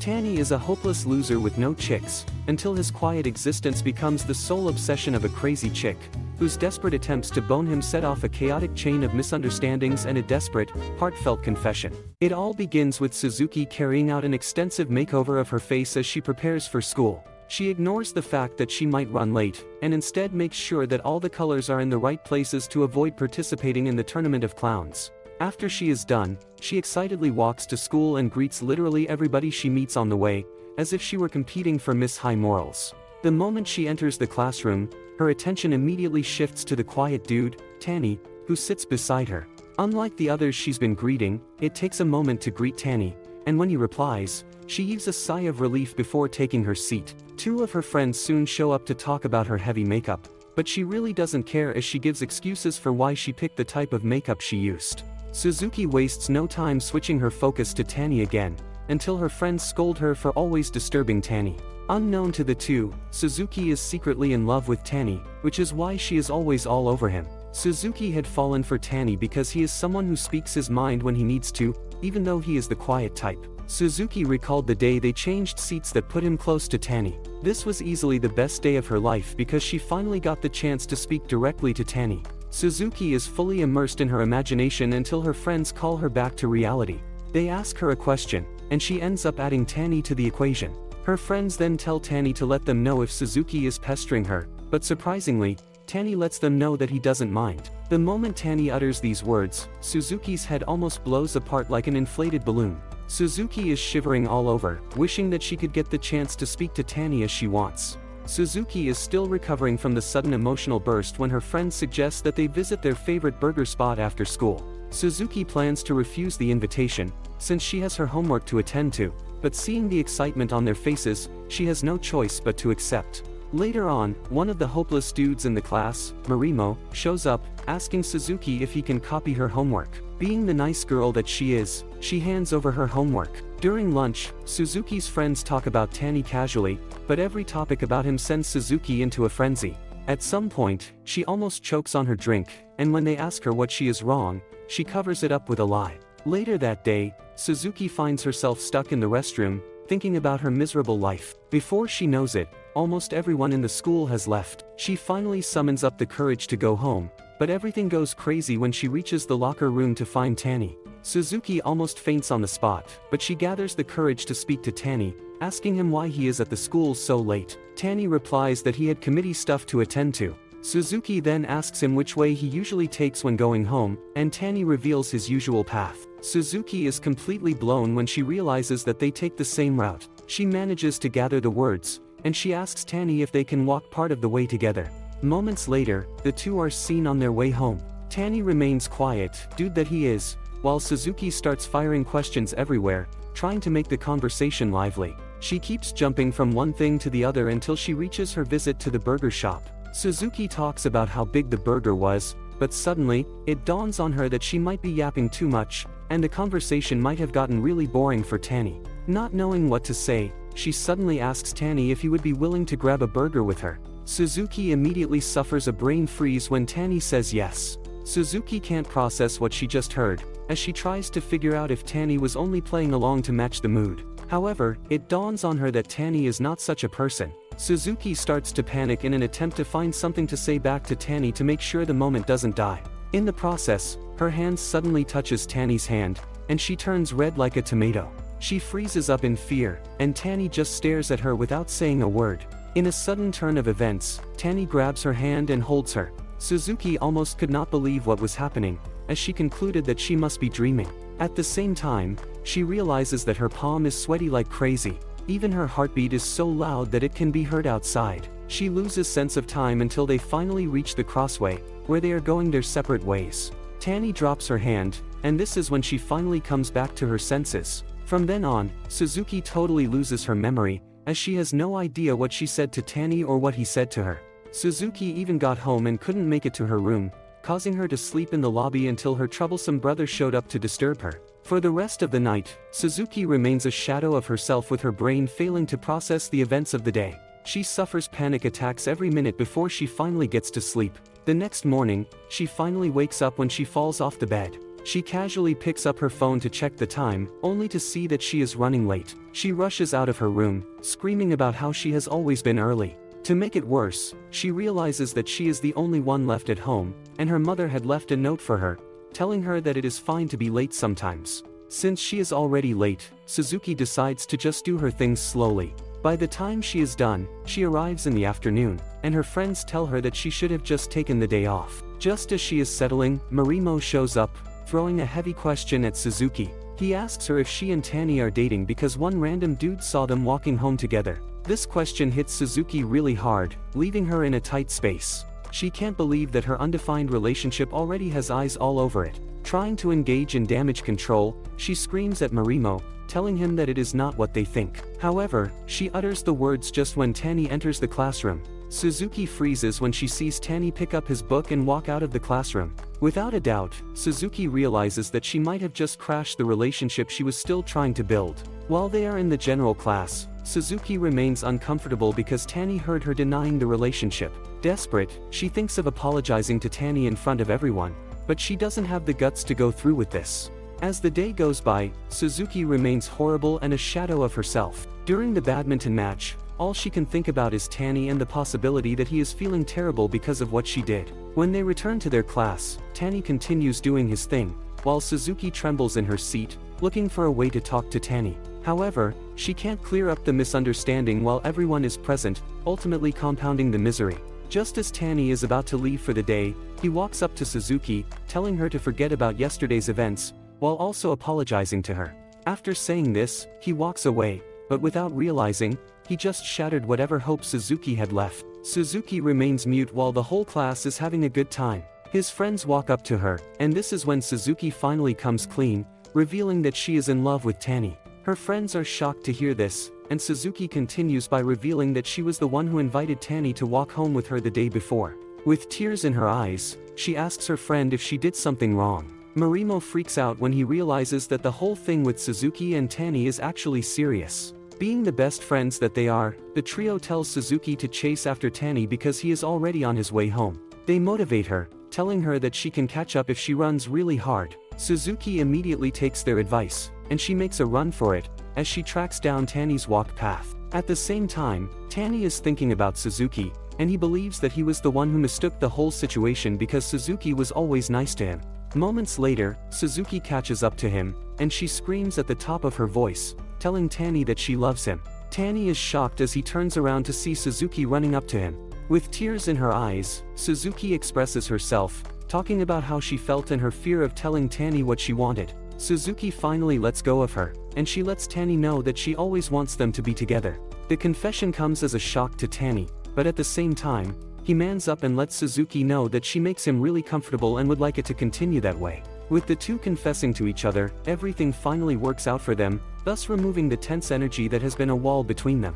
Tanny is a hopeless loser with no chicks, until his quiet existence becomes the sole obsession of a crazy chick, whose desperate attempts to bone him set off a chaotic chain of misunderstandings and a desperate, heartfelt confession. It all begins with Suzuki carrying out an extensive makeover of her face as she prepares for school. She ignores the fact that she might run late, and instead makes sure that all the colors are in the right places to avoid participating in the tournament of clowns. After she is done, she excitedly walks to school and greets literally everybody she meets on the way, as if she were competing for Miss High Morals. The moment she enters the classroom, her attention immediately shifts to the quiet dude, Tanny, who sits beside her. Unlike the others she's been greeting, it takes a moment to greet Tanny, and when he replies, she heaves a sigh of relief before taking her seat. Two of her friends soon show up to talk about her heavy makeup, but she really doesn't care as she gives excuses for why she picked the type of makeup she used. Suzuki wastes no time switching her focus to Tanny again, until her friends scold her for always disturbing Tanny. Unknown to the two, Suzuki is secretly in love with Tanny, which is why she is always all over him. Suzuki had fallen for Tanny because he is someone who speaks his mind when he needs to, even though he is the quiet type. Suzuki recalled the day they changed seats that put him close to Tanny. This was easily the best day of her life because she finally got the chance to speak directly to Tanny. Suzuki is fully immersed in her imagination until her friends call her back to reality. They ask her a question, and she ends up adding Tanny to the equation. Her friends then tell Tanny to let them know if Suzuki is pestering her, but surprisingly, Tanny lets them know that he doesn't mind. The moment Tanny utters these words, Suzuki's head almost blows apart like an inflated balloon. Suzuki is shivering all over, wishing that she could get the chance to speak to Tanny as she wants. Suzuki is still recovering from the sudden emotional burst when her friends suggest that they visit their favorite burger spot after school. Suzuki plans to refuse the invitation, since she has her homework to attend to, but seeing the excitement on their faces, she has no choice but to accept. Later on, one of the hopeless dudes in the class, Marimo, shows up, asking Suzuki if he can copy her homework. Being the nice girl that she is, she hands over her homework. During lunch, Suzuki's friends talk about Tanny casually, but every topic about him sends Suzuki into a frenzy. At some point, she almost chokes on her drink, and when they ask her what she is wrong, she covers it up with a lie. Later that day, Suzuki finds herself stuck in the restroom, thinking about her miserable life. Before she knows it, almost everyone in the school has left. She finally summons up the courage to go home, but everything goes crazy when she reaches the locker room to find Tanny. Suzuki almost faints on the spot, but she gathers the courage to speak to Tanny, asking him why he is at the school so late. Tanny replies that he had committee stuff to attend to. Suzuki then asks him which way he usually takes when going home, and Tanny reveals his usual path. Suzuki is completely blown when she realizes that they take the same route. She manages to gather the words, and she asks Tanny if they can walk part of the way together. Moments later, the two are seen on their way home. Tanny remains quiet, dude that he is, while Suzuki starts firing questions everywhere, trying to make the conversation lively. She keeps jumping from one thing to the other until she reaches her visit to the burger shop. Suzuki talks about how big the burger was, but suddenly, it dawns on her that she might be yapping too much, and the conversation might have gotten really boring for Tanny. Not knowing what to say, she suddenly asks Tanny if he would be willing to grab a burger with her. Suzuki immediately suffers a brain freeze when Tanny says yes. Suzuki can't process what she just heard, as she tries to figure out if Tanny was only playing along to match the mood. However, it dawns on her that Tanny is not such a person. Suzuki starts to panic in an attempt to find something to say back to Tanny to make sure the moment doesn't die. In the process, her hand suddenly touches Tanny's hand, and she turns red like a tomato. She freezes up in fear, and Tanny just stares at her without saying a word. In a sudden turn of events, Tanny grabs her hand and holds her. Suzuki almost could not believe what was happening, as she concluded that she must be dreaming. At the same time, she realizes that her palm is sweaty like crazy. Even her heartbeat is so loud that it can be heard outside. She loses sense of time until they finally reach the crossway, where they are going their separate ways. Tanny drops her hand, and this is when she finally comes back to her senses. From then on, Suzuki totally loses her memory, as she has no idea what she said to Tanny or what he said to her. Suzuki even got home and couldn't make it to her room, causing her to sleep in the lobby until her troublesome brother showed up to disturb her. For the rest of the night, Suzuki remains a shadow of herself with her brain failing to process the events of the day. She suffers panic attacks every minute before she finally gets to sleep. The next morning, she finally wakes up when she falls off the bed. She casually picks up her phone to check the time, only to see that she is running late. She rushes out of her room, screaming about how she has always been early. To make it worse, she realizes that she is the only one left at home, and her mother had left a note for her, telling her that it is fine to be late sometimes. Since she is already late, Suzuki decides to just do her things slowly. By the time she is done, she arrives in the afternoon, and her friends tell her that she should have just taken the day off. Just as she is settling, Marimo shows up, throwing a heavy question at Suzuki. He asks her if she and Tani are dating because one random dude saw them walking home together. This question hits Suzuki really hard, leaving her in a tight space. She can't believe that her undefined relationship already has eyes all over it. Trying to engage in damage control, she screams at Marimo, telling him that it is not what they think. However, she utters the words just when Tani enters the classroom. Suzuki freezes when she sees Tani pick up his book and walk out of the classroom. Without a doubt, Suzuki realizes that she might have just crashed the relationship she was still trying to build. While they are in the general class, Suzuki remains uncomfortable because Tani heard her denying the relationship. Desperate, she thinks of apologizing to Tani in front of everyone, but she doesn't have the guts to go through with this. As the day goes by, Suzuki remains horrible and a shadow of herself. During the badminton match, all she can think about is Tani and the possibility that he is feeling terrible because of what she did. When they return to their class, Tani continues doing his thing, while Suzuki trembles in her seat, looking for a way to talk to Tani. However, she can't clear up the misunderstanding while everyone is present, ultimately compounding the misery. Just as Tani is about to leave for the day, he walks up to Suzuki, telling her to forget about yesterday's events, while also apologizing to her. After saying this, he walks away, but without realizing, he just shattered whatever hope Suzuki had left. Suzuki remains mute while the whole class is having a good time. His friends walk up to her, and this is when Suzuki finally comes clean, revealing that she is in love with Tani. Her friends are shocked to hear this, and Suzuki continues by revealing that she was the one who invited Tani to walk home with her the day before. With tears in her eyes, she asks her friend if she did something wrong. Marimo freaks out when he realizes that the whole thing with Suzuki and Tani is actually serious. Being the best friends that they are, the trio tells Suzuki to chase after Tani because he is already on his way home. They motivate her, telling her that she can catch up if she runs really hard. Suzuki immediately takes their advice, and she makes a run for it, as she tracks down Tani's walk path. At the same time, Tani is thinking about Suzuki, and he believes that he was the one who mistook the whole situation because Suzuki was always nice to him. Moments later, Suzuki catches up to him, and she screams at the top of her voice, telling Tani that she loves him. Tani is shocked as he turns around to see Suzuki running up to him. With tears in her eyes, Suzuki expresses herself, talking about how she felt and her fear of telling Tani what she wanted. Suzuki finally lets go of her, and she lets Tani know that she always wants them to be together. The confession comes as a shock to Tani, but at the same time, he mans up and lets Suzuki know that she makes him really comfortable and would like it to continue that way. With the two confessing to each other, everything finally works out for them, thus removing the tense energy that has been a wall between them.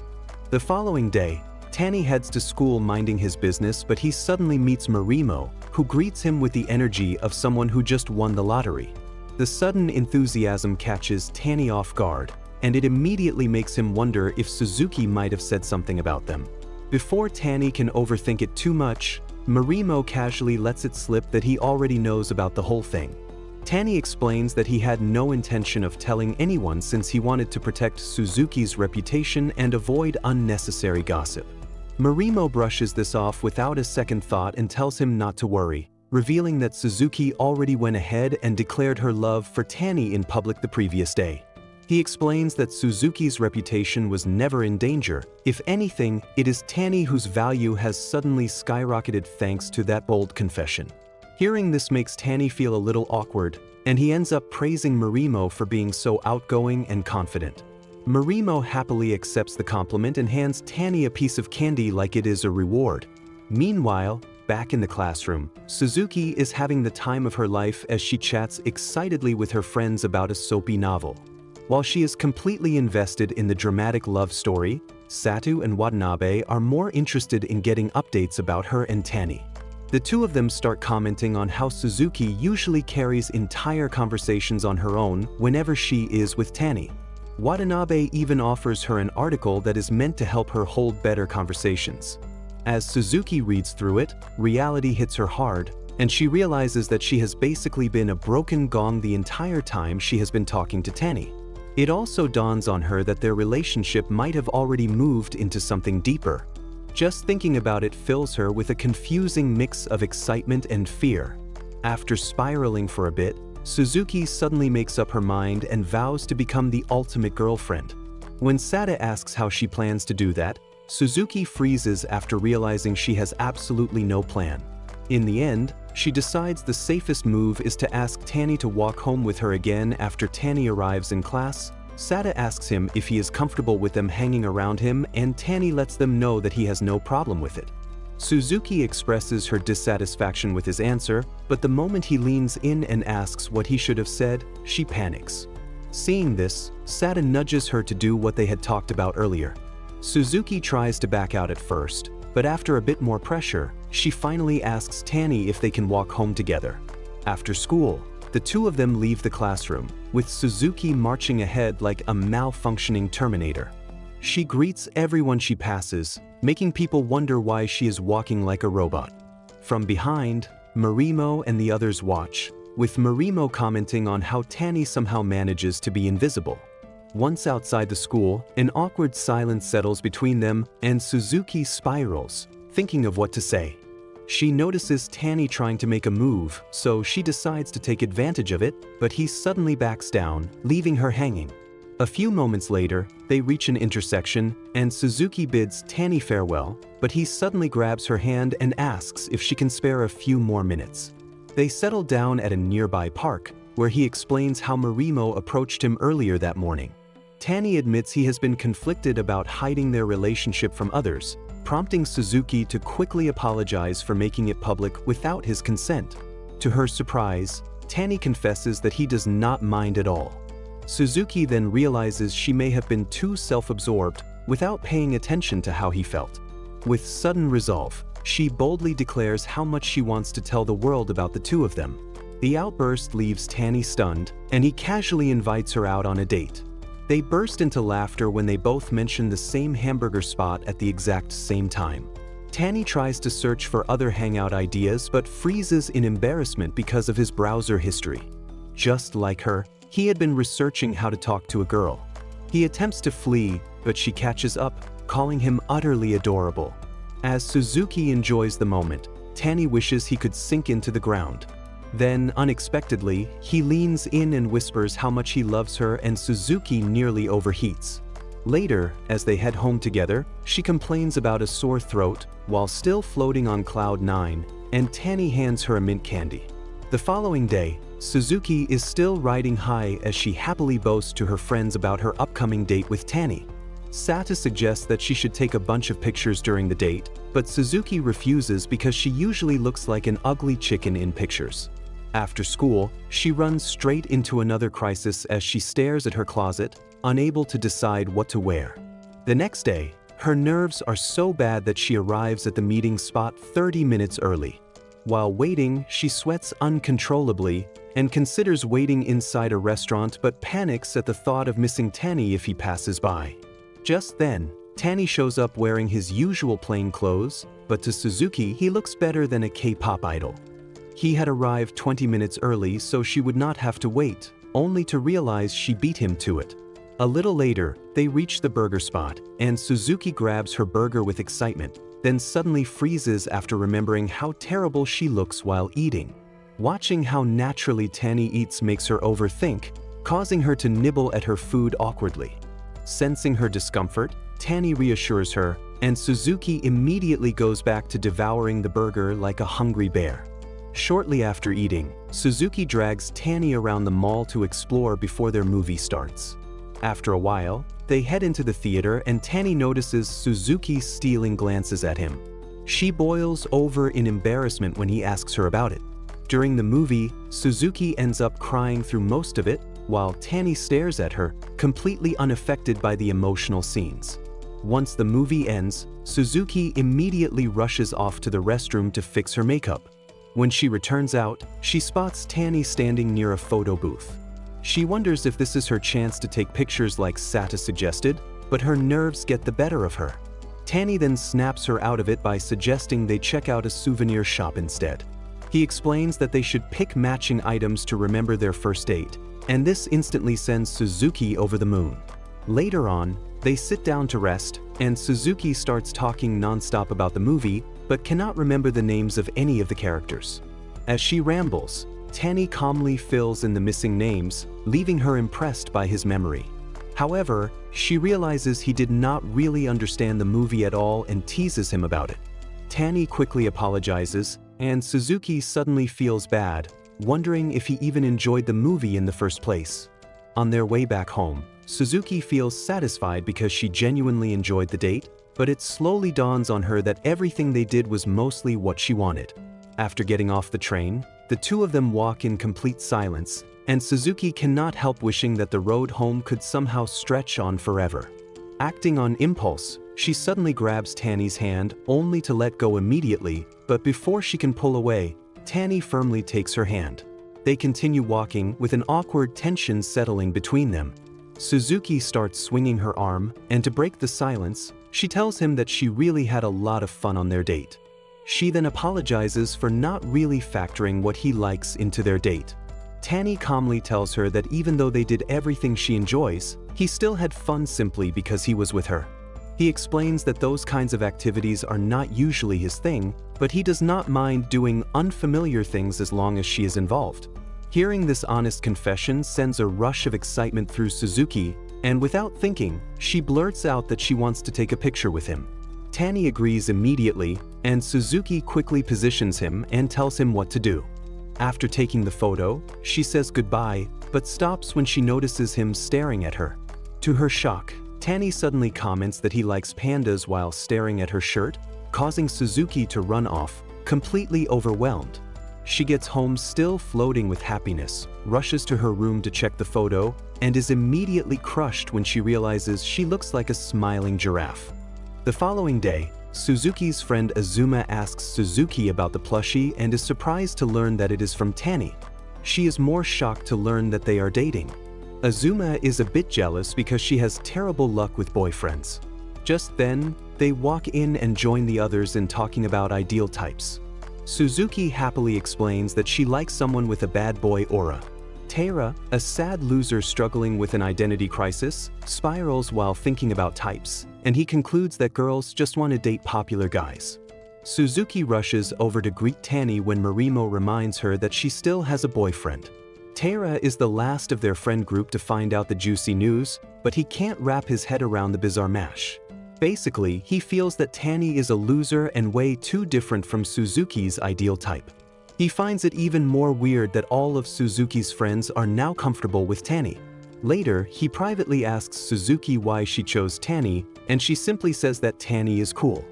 The following day, Tani heads to school minding his business, but he suddenly meets Marimo, who greets him with the energy of someone who just won the lottery. The sudden enthusiasm catches Tani off guard, and it immediately makes him wonder if Suzuki might have said something about them. Before Tani can overthink it too much, Marimo casually lets it slip that he already knows about the whole thing. Tani explains that he had no intention of telling anyone since he wanted to protect Suzuki's reputation and avoid unnecessary gossip. Marimo brushes this off without a second thought and tells him not to worry, revealing that Suzuki already went ahead and declared her love for Tani in public the previous day. He explains that Suzuki's reputation was never in danger. If anything, it is Tani whose value has suddenly skyrocketed thanks to that bold confession. Hearing this makes Tani feel a little awkward, and he ends up praising Marimo for being so outgoing and confident. Marimo happily accepts the compliment and hands Tani a piece of candy like it is a reward. Meanwhile, back in the classroom, Suzuki is having the time of her life as she chats excitedly with her friends about a soapy novel. While she is completely invested in the dramatic love story, Satu and Watanabe are more interested in getting updates about her and Tani. The two of them start commenting on how Suzuki usually carries entire conversations on her own whenever she is with Tani. Watanabe even offers her an article that is meant to help her hold better conversations. As Suzuki reads through it, reality hits her hard, and she realizes that she has basically been a broken gong the entire time she has been talking to Tanny. It also dawns on her that their relationship might have already moved into something deeper. Just thinking about it fills her with a confusing mix of excitement and fear. After spiraling for a bit, Suzuki suddenly makes up her mind and vows to become the ultimate girlfriend. When Sada asks how she plans to do that, Suzuki freezes after realizing she has absolutely no plan. In the end, she decides the safest move is to ask Tanny to walk home with her again after Tanny arrives in class. Sada asks him if he is comfortable with them hanging around him, and Tanny lets them know that he has no problem with it. Suzuki expresses her dissatisfaction with his answer, but the moment he leans in and asks what he should have said, she panics. Seeing this, Sada nudges her to do what they had talked about earlier. Suzuki tries to back out at first, but after a bit more pressure, she finally asks Tanny if they can walk home together. After school, the two of them leave the classroom, with Suzuki marching ahead like a malfunctioning Terminator. She greets everyone she passes, making people wonder why she is walking like a robot. From behind, Marimo and the others watch, with Marimo commenting on how Tanny somehow manages to be invisible. Once outside the school, an awkward silence settles between them, and Suzuki spirals, thinking of what to say. She notices Tanny trying to make a move, so she decides to take advantage of it, but he suddenly backs down, leaving her hanging. A few moments later, they reach an intersection, and Suzuki bids Tanny farewell, but he suddenly grabs her hand and asks if she can spare a few more minutes. They settle down at a nearby park, where he explains how Marimo approached him earlier that morning. Tanny admits he has been conflicted about hiding their relationship from others, prompting Suzuki to quickly apologize for making it public without his consent. To her surprise, Tanny confesses that he does not mind at all. Suzuki then realizes she may have been too self-absorbed without paying attention to how he felt. With sudden resolve, she boldly declares how much she wants to tell the world about the two of them. The outburst leaves Tanny stunned, and he casually invites her out on a date. They burst into laughter when they both mention the same hamburger spot at the exact same time. Tanny tries to search for other hangout ideas but freezes in embarrassment because of his browser history. Just like her, he had been researching how to talk to a girl. He attempts to flee, but she catches up, calling him utterly adorable. As Suzuki enjoys the moment, Tanny wishes he could sink into the ground. Then, unexpectedly, he leans in and whispers how much he loves her, and Suzuki nearly overheats. Later, as they head home together, she complains about a sore throat while still floating on cloud 9, and Tanny hands her a mint candy. The following day, Suzuki is still riding high as she happily boasts to her friends about her upcoming date with Tanny. Sata suggests that she should take a bunch of pictures during the date, but Suzuki refuses because she usually looks like an ugly chicken in pictures. After school, she runs straight into another crisis as she stares at her closet, unable to decide what to wear. The next day, her nerves are so bad that she arrives at the meeting spot 30 minutes early. While waiting, she sweats uncontrollably and considers waiting inside a restaurant but panics at the thought of missing Tanny if he passes by. Just then, Tanny shows up wearing his usual plain clothes, but to Suzuki he looks better than a K-pop idol. He had arrived 20 minutes early so she would not have to wait, only to realize she beat him to it. A little later, they reach the burger spot, and Suzuki grabs her burger with excitement, then suddenly freezes after remembering how terrible she looks while eating. Watching how naturally Tanny eats makes her overthink, causing her to nibble at her food awkwardly. Sensing her discomfort, Tanny reassures her, and Suzuki immediately goes back to devouring the burger like a hungry bear. Shortly after eating, Suzuki drags Tanny around the mall to explore before their movie starts. After a while, they head into the theater and Tanny notices Suzuki stealing glances at him. She boils over in embarrassment when he asks her about it. During the movie, Suzuki ends up crying through most of it, while Tanny stares at her, completely unaffected by the emotional scenes. Once the movie ends, Suzuki immediately rushes off to the restroom to fix her makeup. When she returns out, she spots Tanny standing near a photo booth. She wonders if this is her chance to take pictures like Sata suggested, but her nerves get the better of her. Tanny then snaps her out of it by suggesting they check out a souvenir shop instead. He explains that they should pick matching items to remember their first date, and this instantly sends Suzuki over the moon. Later on, they sit down to rest, and Suzuki starts talking non-stop about the movie, but cannot remember the names of any of the characters. As she rambles, Tanny calmly fills in the missing names, leaving her impressed by his memory. However, she realizes he did not really understand the movie at all and teases him about it. Tanny quickly apologizes, and Suzuki suddenly feels bad, wondering if he even enjoyed the movie in the first place. On their way back home, Suzuki feels satisfied because she genuinely enjoyed the date, but it slowly dawns on her that everything they did was mostly what she wanted. After getting off the train, the two of them walk in complete silence, and Suzuki cannot help wishing that the road home could somehow stretch on forever. Acting on impulse, she suddenly grabs Tanny's hand only to let go immediately, but before she can pull away, Tanny firmly takes her hand. They continue walking with an awkward tension settling between them. Suzuki starts swinging her arm, and to break the silence, she tells him that she really had a lot of fun on their date. She then apologizes for not really factoring what he likes into their date. Tanny calmly tells her that even though they did everything she enjoys, he still had fun simply because he was with her. He explains that those kinds of activities are not usually his thing, but he does not mind doing unfamiliar things as long as she is involved. Hearing this honest confession sends a rush of excitement through Suzuki, and without thinking, she blurts out that she wants to take a picture with him. Tanny agrees immediately, and Suzuki quickly positions him and tells him what to do. After taking the photo, she says goodbye, but stops when she notices him staring at her. To her shock, Tanny suddenly comments that he likes pandas while staring at her shirt, causing Suzuki to run off, completely overwhelmed. She gets home still floating with happiness, rushes to her room to check the photo, and is immediately crushed when she realizes she looks like a smiling giraffe. The following day, Suzuki's friend Azuma asks Suzuki about the plushie and is surprised to learn that it is from Tanny. She is more shocked to learn that they are dating. Azuma is a bit jealous because she has terrible luck with boyfriends. Just then, they walk in and join the others in talking about ideal types. Suzuki happily explains that she likes someone with a bad boy aura. Taira, a sad loser struggling with an identity crisis, spirals while thinking about types, and he concludes that girls just want to date popular guys. Suzuki rushes over to greet Tanny when Marimo reminds her that she still has a boyfriend. Taira is the last of their friend group to find out the juicy news, but he can't wrap his head around the bizarre mash. Basically, he feels that Tanny is a loser and way too different from Suzuki's ideal type. He finds it even more weird that all of Suzuki's friends are now comfortable with Tanny. Later, he privately asks Suzuki why she chose Tanny, and she simply says that Tanny is cool.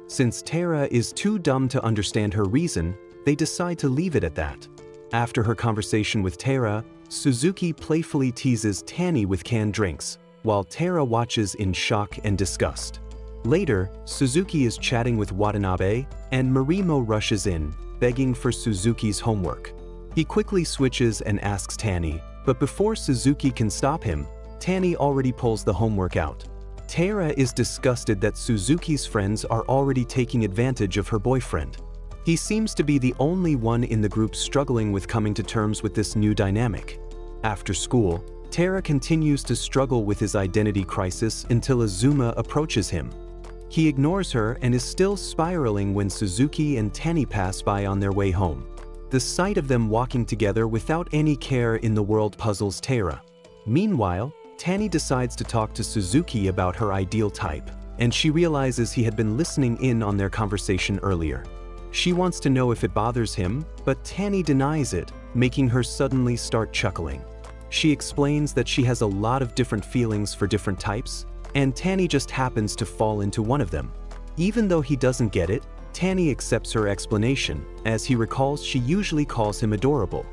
Since Taira is too dumb to understand her reason, they decide to leave it at that. After her conversation with Taira, Suzuki playfully teases Tanny with canned drinks, while Taira watches in shock and disgust. Later, Suzuki is chatting with Watanabe, and Marimo rushes in, begging for Suzuki's homework. He quickly switches and asks Tanny, but before Suzuki can stop him, Tanny already pulls the homework out. Taira is disgusted that Suzuki's friends are already taking advantage of her boyfriend. He seems to be the only one in the group struggling with coming to terms with this new dynamic. After school, Taira continues to struggle with his identity crisis until Azuma approaches him. He ignores her and is still spiraling when Suzuki and Tanny pass by on their way home. The sight of them walking together without any care in the world puzzles Taira. Meanwhile, Tanny decides to talk to Suzuki about her ideal type, and she realizes he had been listening in on their conversation earlier. She wants to know if it bothers him, but Tanny denies it, making her suddenly start chuckling. She explains that she has a lot of different feelings for different types, and Tanny just happens to fall into one of them. Even though he doesn't get it, Tanny accepts her explanation, as he recalls she usually calls him adorable.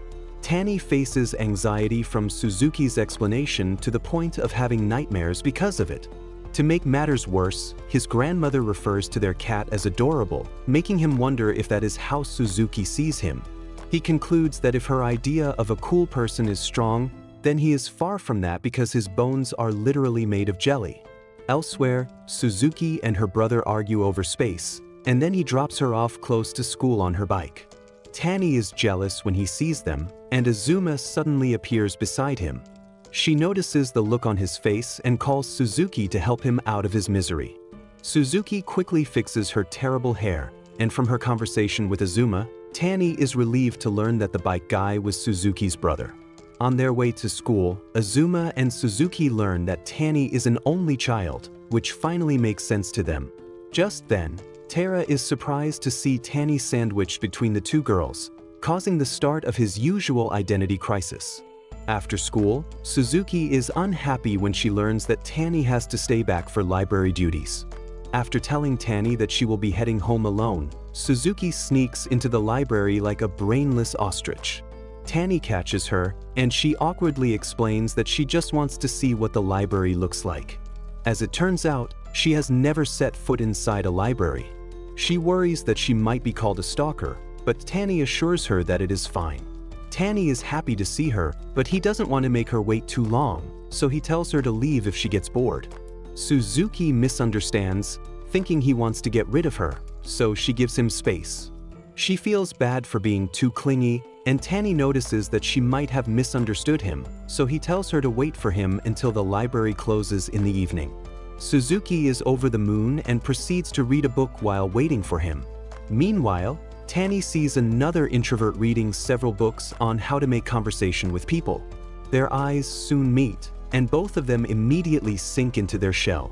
Tanny faces anxiety from Suzuki's explanation to the point of having nightmares because of it. To make matters worse, his grandmother refers to their cat as adorable, making him wonder if that is how Suzuki sees him. He concludes that if her idea of a cool person is strong, then he is far from that because his bones are literally made of jelly. Elsewhere, Suzuki and her brother argue over space, and then he drops her off close to school on her bike. Tani is jealous when he sees them, and Azuma suddenly appears beside him. She notices the look on his face and calls Suzuki to help him out of his misery. Suzuki quickly fixes her terrible hair, and from her conversation with Azuma, Tani is relieved to learn that the bike guy was Suzuki's brother. On their way to school, Azuma and Suzuki learn that Tani is an only child, which finally makes sense to them. Just then, Tara is surprised to see Tani sandwiched between the two girls, causing the start of his usual identity crisis. After school, Suzuki is unhappy when she learns that Tani has to stay back for library duties. After telling Tani that she will be heading home alone, Suzuki sneaks into the library like a brainless ostrich. Tani catches her, and she awkwardly explains that she just wants to see what the library looks like. As it turns out, she has never set foot inside a library. She worries that she might be called a stalker, but Tani assures her that it is fine. Tani is happy to see her, but he doesn't want to make her wait too long, so he tells her to leave if she gets bored. Suzuki misunderstands, thinking he wants to get rid of her, so she gives him space. She feels bad for being too clingy, and Tani notices that she might have misunderstood him, so he tells her to wait for him until the library closes in the evening. Suzuki is over the moon and proceeds to read a book while waiting for him. Meanwhile, Tani sees another introvert reading several books on how to make conversation with people. Their eyes soon meet, and both of them immediately sink into their shell.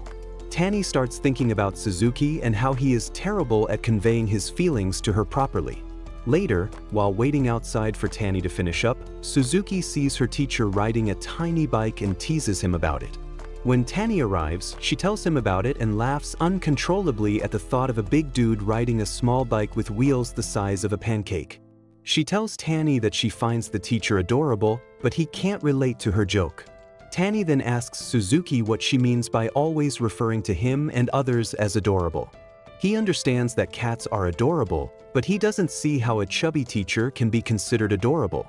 Tani starts thinking about Suzuki and how he is terrible at conveying his feelings to her properly. Later, while waiting outside for Tani to finish up, Suzuki sees her teacher riding a tiny bike and teases him about it. When Tani arrives, she tells him about it and laughs uncontrollably at the thought of a big dude riding a small bike with wheels the size of a pancake. She tells Tani that she finds the teacher adorable, but he can't relate to her joke. Tani then asks Suzuki what she means by always referring to him and others as adorable. He understands that cats are adorable, but he doesn't see how a chubby teacher can be considered adorable.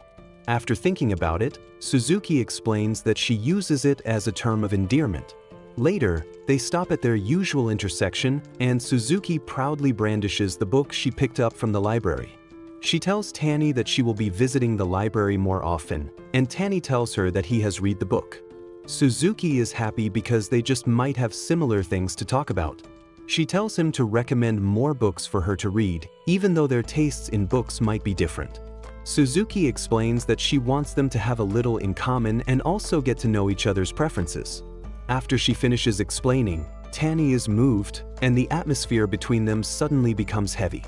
After thinking about it, Suzuki explains that she uses it as a term of endearment. Later, they stop at their usual intersection, and Suzuki proudly brandishes the book she picked up from the library. She tells Tani that she will be visiting the library more often, and Tani tells her that he has read the book. Suzuki is happy because they just might have similar things to talk about. She tells him to recommend more books for her to read, even though their tastes in books might be different. Suzuki explains that she wants them to have a little in common and also get to know each other's preferences. After she finishes explaining, Tani is moved, and the atmosphere between them suddenly becomes heavy.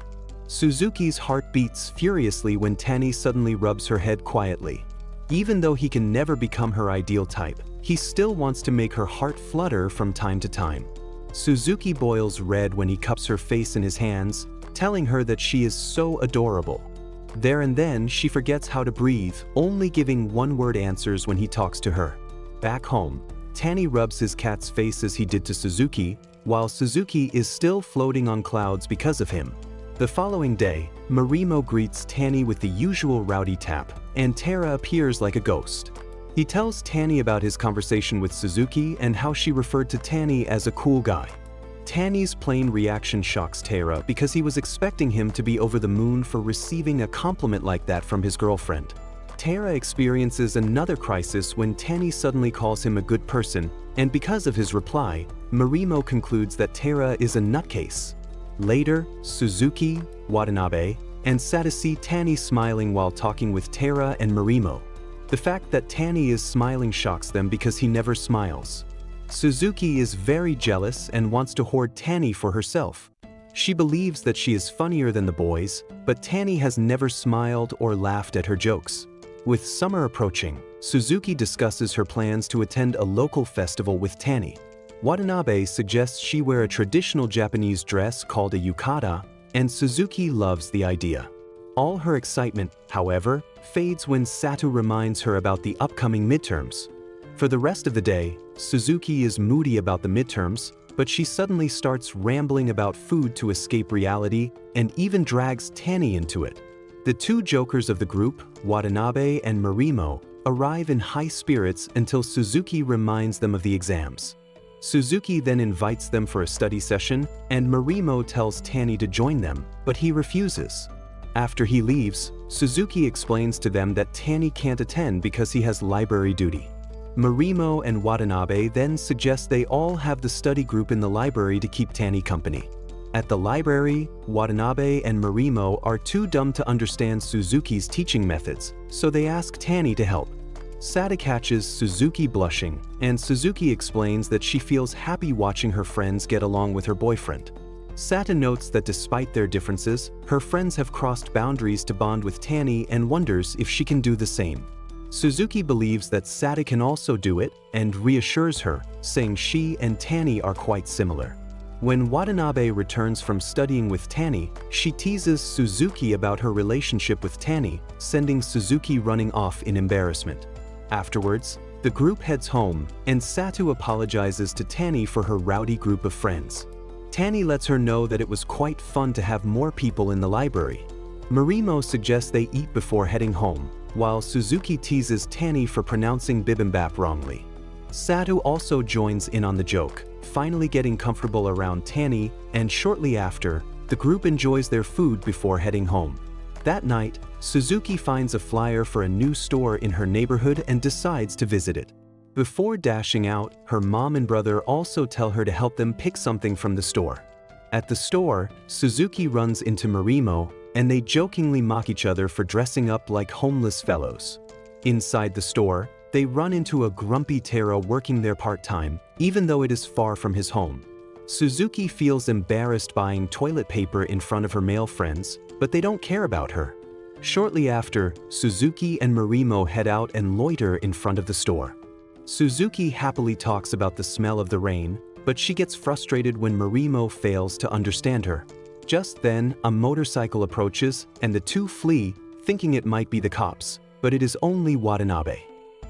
Suzuki's heart beats furiously when Tani suddenly rubs her head quietly. Even though he can never become her ideal type, he still wants to make her heart flutter from time to time. Suzuki boils red when he cups her face in his hands, telling her that she is so adorable. There and then, she forgets how to breathe, only giving one-word answers when he talks to her. Back home, Tani rubs his cat's face as he did to Suzuki, while Suzuki is still floating on clouds because of him. The following day, Marimo greets Tani with the usual rowdy tap, and Tara appears like a ghost. He tells Tani about his conversation with Suzuki and how she referred to Tani as a cool guy. Tani's plain reaction shocks Tara because he was expecting him to be over the moon for receiving a compliment like that from his girlfriend. Tara experiences another crisis when Tani suddenly calls him a good person, and because of his reply, Marimo concludes that Tara is a nutcase. Later, Suzuki, Watanabe, and Sata see Tani smiling while talking with Tara and Marimo. The fact that Tani is smiling shocks them because he never smiles. Suzuki is very jealous and wants to hoard Tani for herself. She believes that she is funnier than the boys, but Tani has never smiled or laughed at her jokes. With summer approaching, Suzuki discusses her plans to attend a local festival with Tani. Watanabe suggests she wear a traditional Japanese dress called a yukata, and Suzuki loves the idea. All her excitement, however, fades when Sato reminds her about the upcoming midterms. For the rest of the day, Suzuki is moody about the midterms, but she suddenly starts rambling about food to escape reality and even drags Tani into it. The two jokers of the group, Watanabe and Marimo, arrive in high spirits until Suzuki reminds them of the exams. Suzuki then invites them for a study session, and Marimo tells Tani to join them, but he refuses. After he leaves, Suzuki explains to them that Tanny can't attend because he has library duty. Marimo and Watanabe then suggest they all have the study group in the library to keep Tanny company. At the library, Watanabe and Marimo are too dumb to understand Suzuki's teaching methods, so they ask Tanny to help. Sata catches Suzuki blushing, and Suzuki explains that she feels happy watching her friends get along with her boyfriend. Sata notes that despite their differences, her friends have crossed boundaries to bond with Tanny and wonders if she can do the same. Suzuki believes that Sata can also do it and reassures her, saying she and Tanny are quite similar. When Watanabe returns from studying with Tanny, she teases Suzuki about her relationship with Tanny, sending Suzuki running off in embarrassment. Afterwards, the group heads home, and Satu apologizes to Tanny for her rowdy group of friends. Tanny lets her know that it was quite fun to have more people in the library. Marimo suggests they eat before heading home, while Suzuki teases Tanny for pronouncing bibimbap wrongly. Satu also joins in on the joke, finally getting comfortable around Tanny, and shortly after, the group enjoys their food before heading home. That night, Suzuki finds a flyer for a new store in her neighborhood and decides to visit it. Before dashing out, her mom and brother also tell her to help them pick something from the store. At the store, Suzuki runs into Marimo, and they jokingly mock each other for dressing up like homeless fellows. Inside the store, they run into a grumpy Taro working there part-time, even though it is far from his home. Suzuki feels embarrassed buying toilet paper in front of her male friends, but they don't care about her. Shortly after, Suzuki and Marimo head out and loiter in front of the store. Suzuki happily talks about the smell of the rain, but she gets frustrated when Marimo fails to understand her. Just then, a motorcycle approaches, and the two flee, thinking it might be the cops, but it is only Watanabe.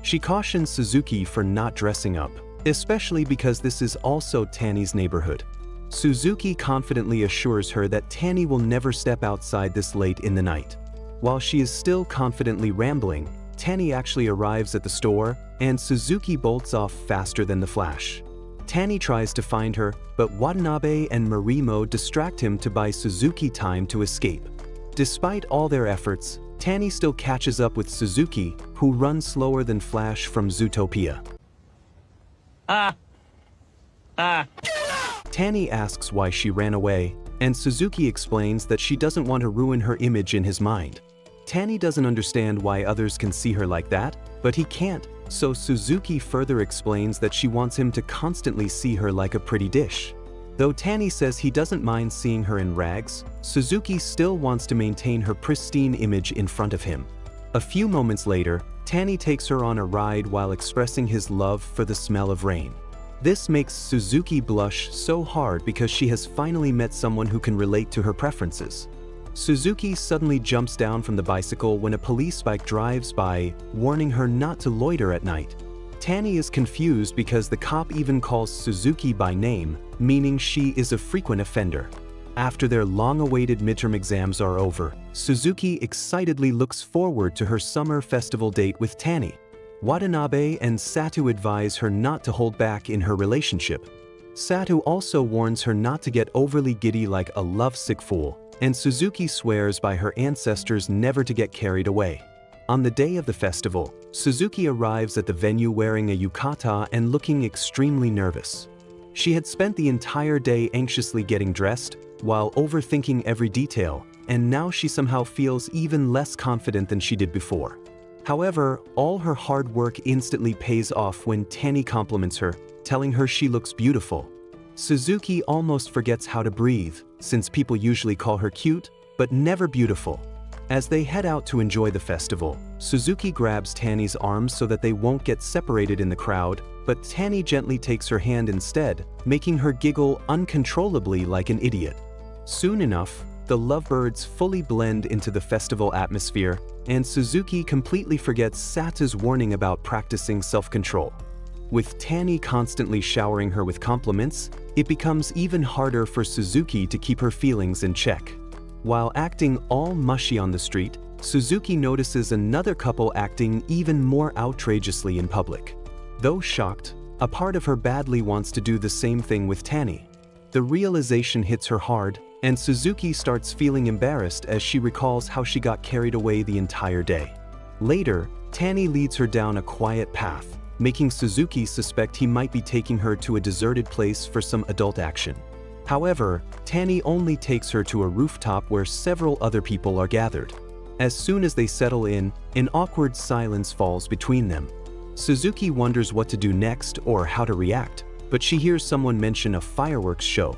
She cautions Suzuki for not dressing up, especially because this is also Tanny's neighborhood. Suzuki confidently assures her that Tanny will never step outside this late in the night. While she is still confidently rambling, Tanny actually arrives at the store, and Suzuki bolts off faster than the Flash. Tanny tries to find her, but Watanabe and Marimo distract him to buy Suzuki time to escape. Despite all their efforts, Tanny still catches up with Suzuki, who runs slower than Flash from Zootopia. Tanny asks why she ran away, and Suzuki explains that she doesn't want to ruin her image in his mind. Tanny doesn't understand why others can see her like that, but he can't, so Suzuki further explains that she wants him to constantly see her like a pretty dish. Though Tanny says he doesn't mind seeing her in rags, Suzuki still wants to maintain her pristine image in front of him. A few moments later, Tanny takes her on a ride while expressing his love for the smell of rain. This makes Suzuki blush so hard because she has finally met someone who can relate to her preferences. Suzuki suddenly jumps down from the bicycle when a police bike drives by, warning her not to loiter at night. Tanny is confused because the cop even calls Suzuki by name, meaning she is a frequent offender. After their long-awaited midterm exams are over, Suzuki excitedly looks forward to her summer festival date with Tanny. Watanabe and Satu advise her not to hold back in her relationship. Satu also warns her not to get overly giddy like a lovesick fool, and Suzuki swears by her ancestors never to get carried away. On the day of the festival, Suzuki arrives at the venue wearing a yukata and looking extremely nervous. She had spent the entire day anxiously getting dressed, while overthinking every detail, and now she somehow feels even less confident than she did before. However, all her hard work instantly pays off when Tanny compliments her, telling her she looks beautiful. Suzuki almost forgets how to breathe, since people usually call her cute, but never beautiful. As they head out to enjoy the festival, Suzuki grabs Tanny's arms so that they won't get separated in the crowd, but Tanny gently takes her hand instead, making her giggle uncontrollably like an idiot. Soon enough, the lovebirds fully blend into the festival atmosphere, and Suzuki completely forgets Sata's warning about practicing self-control. With Tanny constantly showering her with compliments, it becomes even harder for Suzuki to keep her feelings in check. While acting all mushy on the street, Suzuki notices another couple acting even more outrageously in public. Though shocked, a part of her badly wants to do the same thing with Tanny. The realization hits her hard, And Suzuki starts feeling embarrassed as she recalls how she got carried away the entire day. Later, Tanny leads her down a quiet path, making Suzuki suspect he might be taking her to a deserted place for some adult action. However, Tanny only takes her to a rooftop where several other people are gathered. As soon as they settle in, an awkward silence falls between them. Suzuki wonders what to do next or how to react, but she hears someone mention a fireworks show.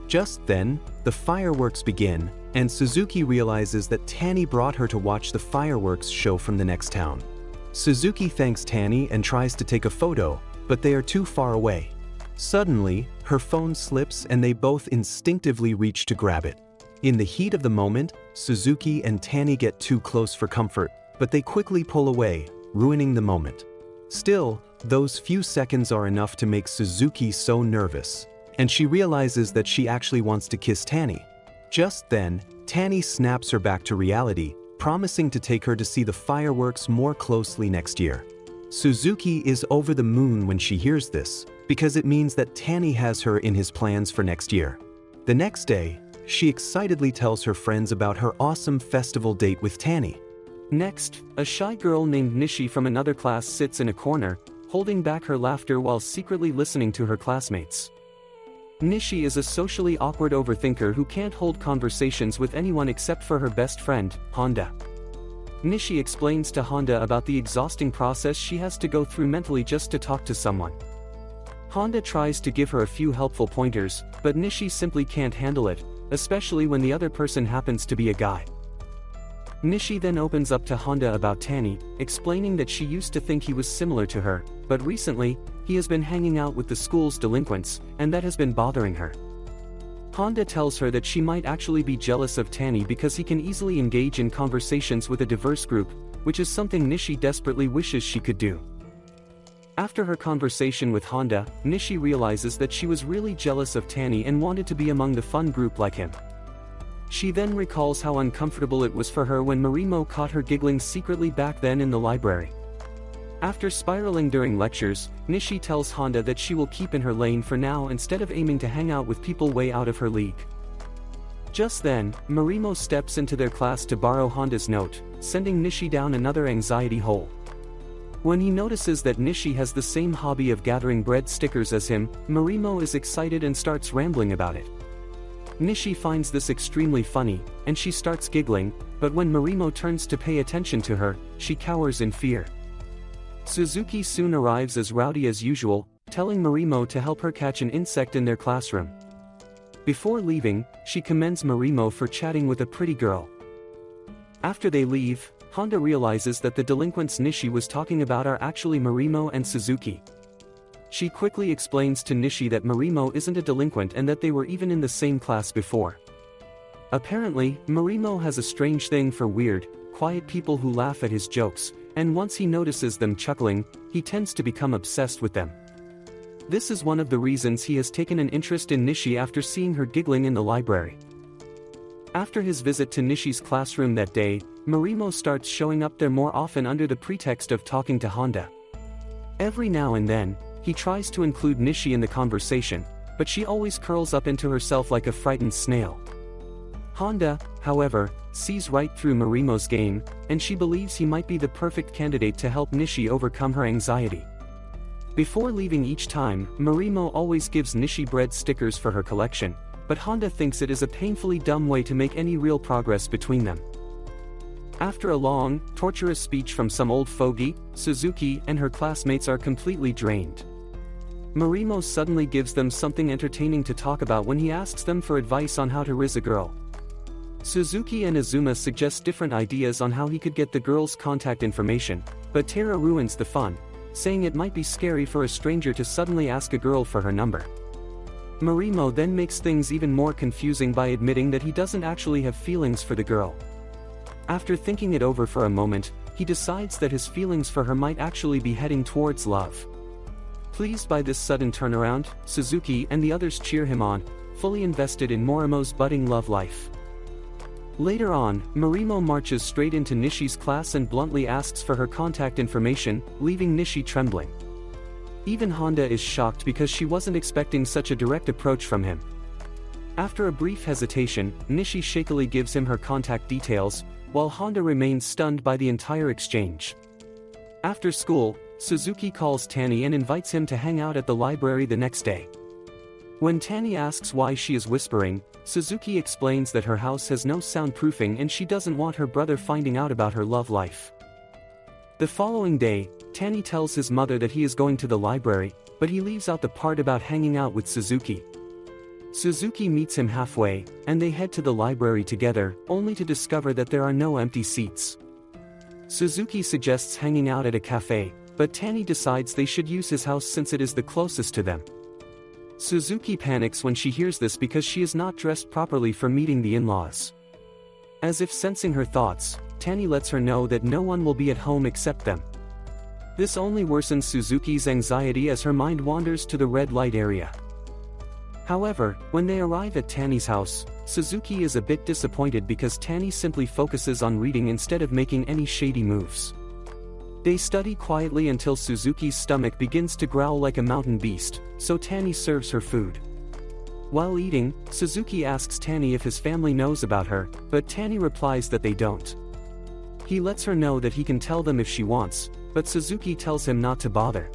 Just then, the fireworks begin, and Suzuki realizes that Tanny brought her to watch the fireworks show from the next town. Suzuki thanks Tanny and tries to take a photo, but they are too far away. Suddenly, her phone slips and they both instinctively reach to grab it. In the heat of the moment, Suzuki and Tanny get too close for comfort, but they quickly pull away, ruining the moment. Still, those few seconds are enough to make Suzuki so nervous, and she realizes that she actually wants to kiss Tanny. Just then, Tanny snaps her back to reality, promising to take her to see the fireworks more closely next year. Suzuki is over the moon when she hears this, because it means that Tanny has her in his plans for next year. The next day, she excitedly tells her friends about her awesome festival date with Tanny. Next, a shy girl named Nishi from another class sits in a corner, holding back her laughter while secretly listening to her classmates. Nishi is a socially awkward overthinker who can't hold conversations with anyone except for her best friend, Honda. Nishi explains to Honda about the exhausting process she has to go through mentally just to talk to someone. Honda tries to give her a few helpful pointers, but Nishi simply can't handle it, especially when the other person happens to be a guy. Nishi then opens up to Honda about Tanny, explaining that she used to think he was similar to her, but recently, he has been hanging out with the school's delinquents, and that has been bothering her. Honda tells her that she might actually be jealous of Tanny because he can easily engage in conversations with a diverse group, which is something Nishi desperately wishes she could do. After her conversation with Honda, Nishi realizes that she was really jealous of Tanny and wanted to be among the fun group like him. She then recalls how uncomfortable it was for her when Marimo caught her giggling secretly back then in the library. After spiraling during lectures, Nishi tells Honda that she will keep in her lane for now instead of aiming to hang out with people way out of her league. Just then, Marimo steps into their class to borrow Honda's note, sending Nishi down another anxiety hole. When he notices that Nishi has the same hobby of gathering bread stickers as him, Marimo is excited and starts rambling about it. Nishi finds this extremely funny, and she starts giggling, but when Marimo turns to pay attention to her, she cowers in fear. Suzuki soon arrives as rowdy as usual, telling Marimo to help her catch an insect in their classroom. Before leaving, she commends Marimo for chatting with a pretty girl. After they leave, Honda realizes that the delinquents Nishi was talking about are actually Marimo and Suzuki. She quickly explains to Nishi that Marimo isn't a delinquent and that they were even in the same class before. Apparently, Marimo has a strange thing for weird, quiet people who laugh at his jokes, and once he notices them chuckling, he tends to become obsessed with them. This is one of the reasons he has taken an interest in Nishi after seeing her giggling in the library. After his visit to Nishi's classroom that day, Marimo starts showing up there more often under the pretext of talking to Honda. Every now and then, he tries to include Nishi in the conversation, but she always curls up into herself like a frightened snail. Honda, however, sees right through Marimo's game, and she believes he might be the perfect candidate to help Nishi overcome her anxiety. Before leaving each time, Marimo always gives Nishi bread stickers for her collection, but Honda thinks it is a painfully dumb way to make any real progress between them. After a long, torturous speech from some old fogey, Suzuki and her classmates are completely drained. Marimo suddenly gives them something entertaining to talk about when he asks them for advice on how to rizz a girl. Suzuki and Azuma suggest different ideas on how he could get the girl's contact information, but Tara ruins the fun, saying it might be scary for a stranger to suddenly ask a girl for her number. Marimo then makes things even more confusing by admitting that he doesn't actually have feelings for the girl. After thinking it over for a moment, he decides that his feelings for her might actually be heading towards love. Pleased by this sudden turnaround, Suzuki and the others cheer him on, fully invested in Morimo's budding love life. Later on, Marimo marches straight into Nishi's class and bluntly asks for her contact information, leaving Nishi trembling. Even Honda is shocked because she wasn't expecting such a direct approach from him. After a brief hesitation, Nishi shakily gives him her contact details, while Honda remains stunned by the entire exchange. After school, Suzuki calls Tani and invites him to hang out at the library the next day. When Tani asks why she is whispering, Suzuki explains that her house has no soundproofing and she doesn't want her brother finding out about her love life. The following day, Tani tells his mother that he is going to the library, but he leaves out the part about hanging out with Suzuki. Suzuki meets him halfway, and they head to the library together, only to discover that there are no empty seats. Suzuki suggests hanging out at a cafe, but Tani decides they should use his house since it is the closest to them. Suzuki panics when she hears this because she is not dressed properly for meeting the in-laws. As if sensing her thoughts, Tani lets her know that no one will be at home except them. This only worsens Suzuki's anxiety as her mind wanders to the red light area. However, when they arrive at Tani's house, Suzuki is a bit disappointed because Tani simply focuses on reading instead of making any shady moves. They study quietly until Suzuki's stomach begins to growl like a mountain beast, so Tani serves her food. While eating, Suzuki asks Tani if his family knows about her, but Tani replies that they don't. He lets her know that he can tell them if she wants, but Suzuki tells him not to bother.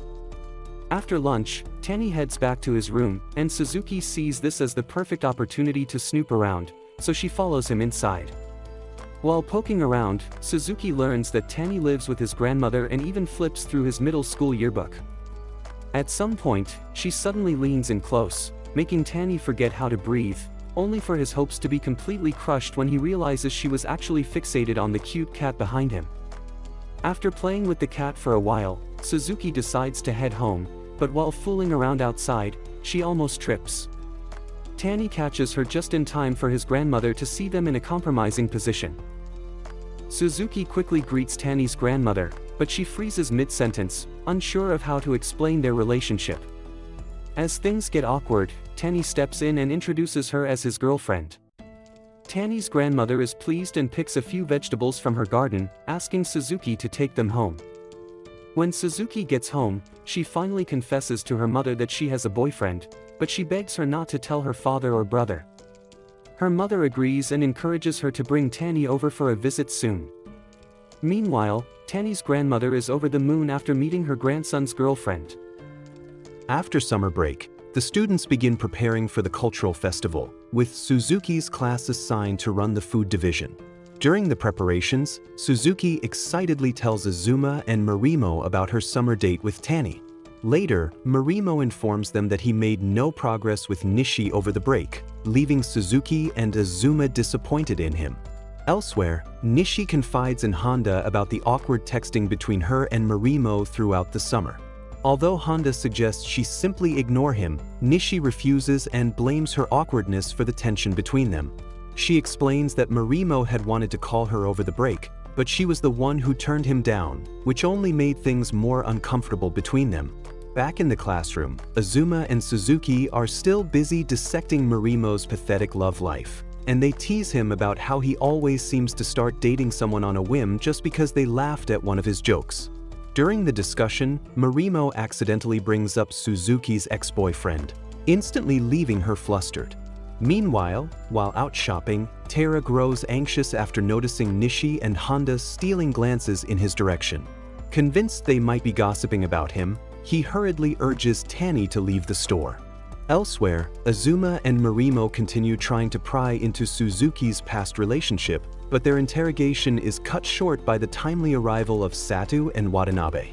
After lunch, Tani heads back to his room, and Suzuki sees this as the perfect opportunity to snoop around, so she follows him inside. While poking around, Suzuki learns that Tani lives with his grandmother and even flips through his middle school yearbook. At some point, she suddenly leans in close, making Tani forget how to breathe, only for his hopes to be completely crushed when he realizes she was actually fixated on the cute cat behind him. After playing with the cat for a while, Suzuki decides to head home, but while fooling around outside, she almost trips. Tani catches her just in time for his grandmother to see them in a compromising position. Suzuki quickly greets Tani's grandmother, but she freezes mid-sentence, unsure of how to explain their relationship. As things get awkward, Tani steps in and introduces her as his girlfriend. Tani's grandmother is pleased and picks a few vegetables from her garden, asking Suzuki to take them home. When Suzuki gets home, she finally confesses to her mother that she has a boyfriend, but she begs her not to tell her father or brother. Her mother agrees and encourages her to bring Tani over for a visit soon. Meanwhile, Tani's grandmother is over the moon after meeting her grandson's girlfriend. After summer break, the students begin preparing for the cultural festival, with Suzuki's class assigned to run the food division. During the preparations, Suzuki excitedly tells Azuma and Marimo about her summer date with Tani. Later, Marimo informs them that he made no progress with Nishi over the break, leaving Suzuki and Azuma disappointed in him. Elsewhere, Nishi confides in Honda about the awkward texting between her and Marimo throughout the summer. Although Honda suggests she simply ignore him, Nishi refuses and blames her awkwardness for the tension between them. She explains that Marimo had wanted to call her over the break, but she was the one who turned him down, which only made things more uncomfortable between them. Back in the classroom, Azuma and Suzuki are still busy dissecting Marimo's pathetic love life, and they tease him about how he always seems to start dating someone on a whim just because they laughed at one of his jokes. During the discussion, Marimo accidentally brings up Suzuki's ex-boyfriend, instantly leaving her flustered. Meanwhile, while out shopping, Tara grows anxious after noticing Nishi and Honda stealing glances in his direction. Convinced they might be gossiping about him, he hurriedly urges Tani to leave the store. Elsewhere, Azuma and Marimo continue trying to pry into Suzuki's past relationship, but their interrogation is cut short by the timely arrival of Satu and Watanabe.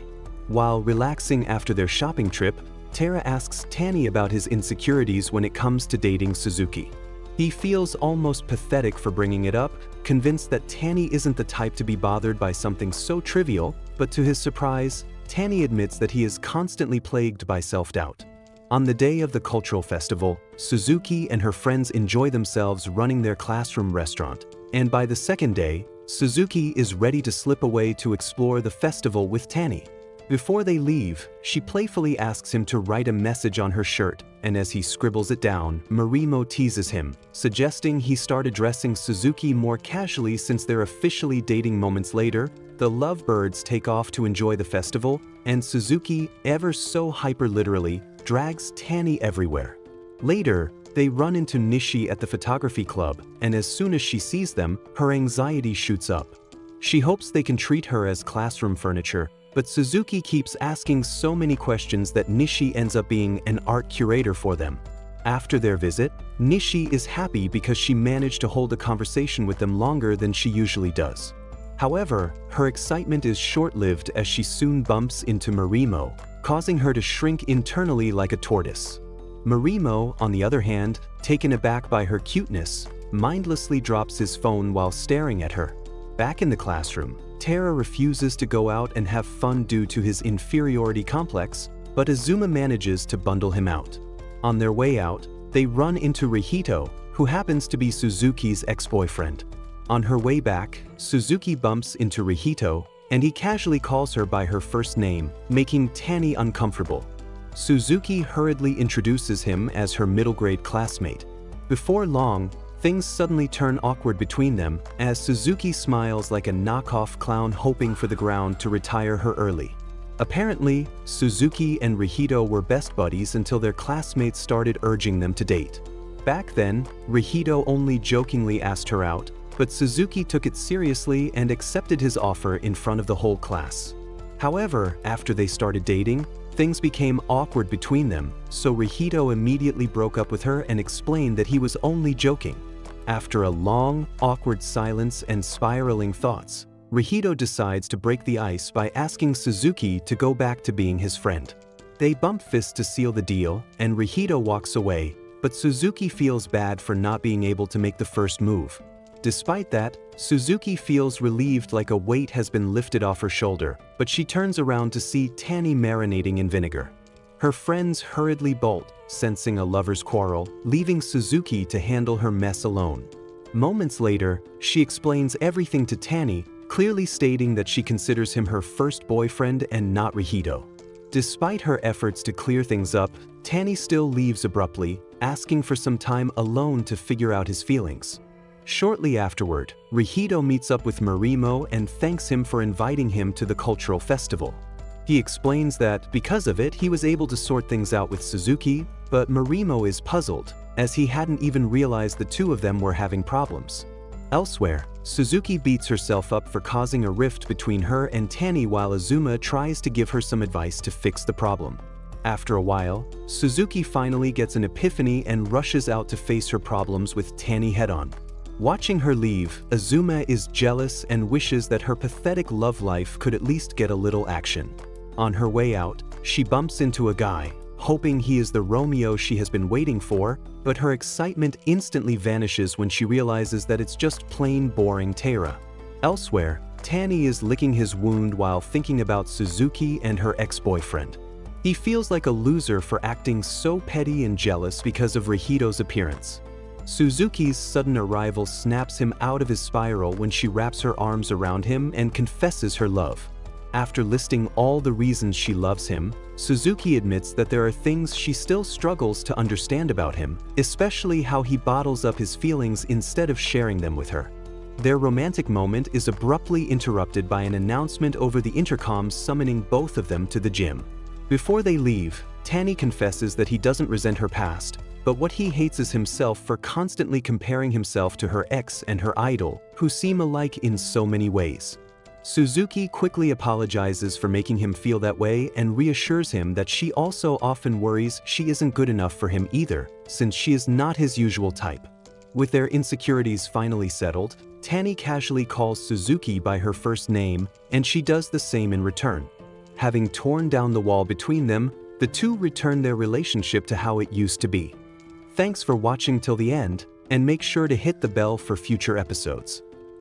While relaxing after their shopping trip, Tara asks Tani about his insecurities when it comes to dating Suzuki. He feels almost pathetic for bringing it up, convinced that Tani isn't the type to be bothered by something so trivial, but to his surprise, Tani admits that he is constantly plagued by self-doubt. On the day of the cultural festival, Suzuki and her friends enjoy themselves running their classroom restaurant, and by the second day, Suzuki is ready to slip away to explore the festival with Tani. Before they leave, she playfully asks him to write a message on her shirt, and as he scribbles it down, Marimo teases him, suggesting he start addressing Suzuki more casually since they're officially dating. Moments later, the lovebirds take off to enjoy the festival, and Suzuki, ever so hyper-literally, drags Tani everywhere. Later, They run into Nishi at the photography club, and as soon as she sees them, her anxiety shoots up. She hopes they can treat her as classroom furniture, but Suzuki keeps asking so many questions that Nishi ends up being an art curator for them. After their visit, Nishi is happy because she managed to hold a conversation with them longer than she usually does. However, her excitement is short-lived as she soon bumps into Marimo, causing her to shrink internally like a tortoise. Marimo, on the other hand, taken aback by her cuteness, mindlessly drops his phone while staring at her. Back in the classroom, Tara refuses to go out and have fun due to his inferiority complex, but Azuma manages to bundle him out. On their way out, they run into Rihito, who happens to be Suzuki's ex-boyfriend. On her way back, Suzuki bumps into Rihito, and he casually calls her by her first name, making Tani uncomfortable. Suzuki hurriedly introduces him as her middle-grade classmate. Before long, things suddenly turn awkward between them as Suzuki smiles like a knockoff clown hoping for the ground to retire her early. Apparently, Suzuki and Rihito were best buddies until their classmates started urging them to date. Back then, Rihito only jokingly asked her out, but Suzuki took it seriously and accepted his offer in front of the whole class. However, after they started dating, things became awkward between them, so Rihito immediately broke up with her and explained that he was only joking. After a long, awkward silence and spiraling thoughts, Rihito decides to break the ice by asking Suzuki to go back to being his friend. They bump fists to seal the deal, and Rihito walks away, but Suzuki feels bad for not being able to make the first move. Despite that, Suzuki feels relieved like a weight has been lifted off her shoulder, but she turns around to see Tani marinating in vinegar. Her friends hurriedly bolt, sensing a lover's quarrel, leaving Suzuki to handle her mess alone. Moments later, she explains everything to Tani, clearly stating that she considers him her first boyfriend and not Rihito. Despite her efforts to clear things up, Tani still leaves abruptly, asking for some time alone to figure out his feelings. Shortly afterward, Rihito meets up with Marimo and thanks him for inviting him to the cultural festival. He explains that because of it he was able to sort things out with Suzuki, but Marimo is puzzled, as he hadn't even realized the two of them were having problems. Elsewhere, Suzuki beats herself up for causing a rift between her and Tani while Azuma tries to give her some advice to fix the problem. After a while, Suzuki finally gets an epiphany and rushes out to face her problems with Tani head-on. Watching her leave, Azuma is jealous and wishes that her pathetic love life could at least get a little action. On her way out, she bumps into a guy, hoping he is the Romeo she has been waiting for, but her excitement instantly vanishes when she realizes that it's just plain boring Tara. Elsewhere, Tani is licking his wound while thinking about Suzuki and her ex-boyfriend. He feels like a loser for acting so petty and jealous because of Rihito's appearance. Suzuki's sudden arrival snaps him out of his spiral when she wraps her arms around him and confesses her love. After listing all the reasons she loves him, Suzuki admits that there are things she still struggles to understand about him, especially how he bottles up his feelings instead of sharing them with her. Their romantic moment is abruptly interrupted by an announcement over the intercom summoning both of them to the gym. Before they leave, Tani confesses that he doesn't resent her past, but what he hates is himself for constantly comparing himself to her ex and her idol, who seem alike in so many ways. Suzuki quickly apologizes for making him feel that way and reassures him that she also often worries she isn't good enough for him either, since she is not his usual type. With their insecurities finally settled, Tani casually calls Suzuki by her first name, and she does the same in return. Having torn down the wall between them, the two return their relationship to how it used to be. Thanks for watching till the end, and make sure to hit the bell for future episodes.